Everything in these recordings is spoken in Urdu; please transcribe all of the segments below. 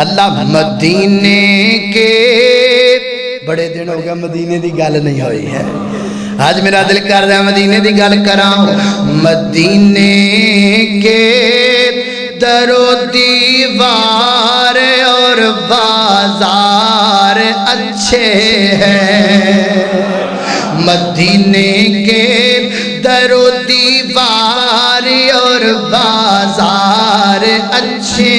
اللہ مدینے کے بڑے دن ہو گیا مدینے دی گل نہیں ہوئی ہے، آج میرا دل کر رہا ہے مدینے دی گل کراؤں۔ مدینے کے در و دیوار اور بازار اچھے ہیں، مدینے کے در و دیوار اور بازار اچھے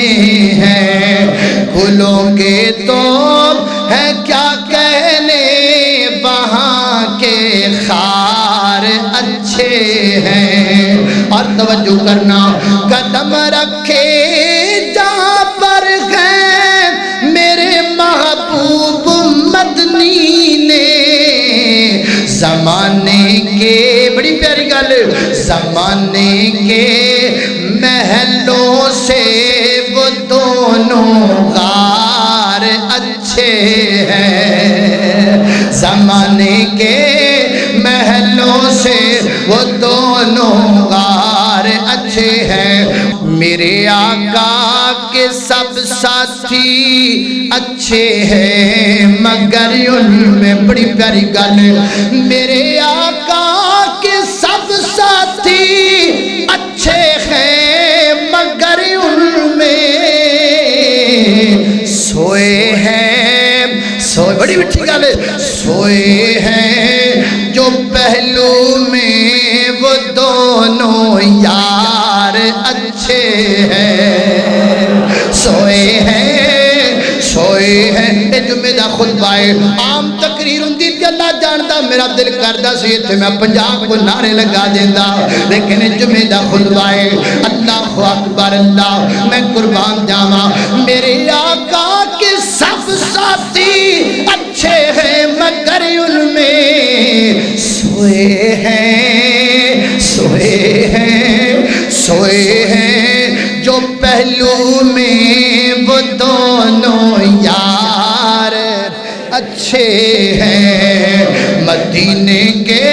ہیں، گلوں کے تو ہے کیا کہنے وہاں کے خار اچھے ہیں۔ اور توجہ کرنا، قدم رکھے جہاں پر گئے میرے محبوب مدنی نے، زمانے کے بڑی پیاری گل، زمانے کے محلوں سے وہ دونوں غار اچھے ہیں، زمانے کے محلوں سے وہ دونوں غار اچھے ہیں۔ میرے آقا کے سب ساتھی اچھے ہیں مگر ان میں بڑی پیاری گل، میرے آقا کے سب ساتھی اچھے ہیں مگر ان میں سوئے ہیں، سوئے بڑی مٹھی گل، سوئے ہیں جو پہلو میں وہ دونوں یار اچھے ہیں، سوئے ہیں، سوئے ہیں۔ اے جمعہ دا خطبہ ہے، عام تقریر ہوندی تے اللہ جاندا میرا دل کردا سی تے میں 50 کو نعرے لگا دیندا، لیکن اے جمعہ دا خطبہ ہے، اللہ اکبر اللہ، میں قربان جاواں میرے آقا کے سب ساتھی اچھے ہیں مگر ان میں سوئے ہیں، سوئے ہیں، سوئے ہیں جو پہلو میں وہ دونوں یار اچھے ہیں، مدینے کے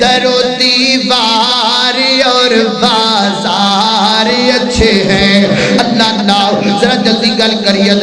در و دیوار اور بازار اچھے ہیں۔ اللہ ذرا جلدی گل کریے۔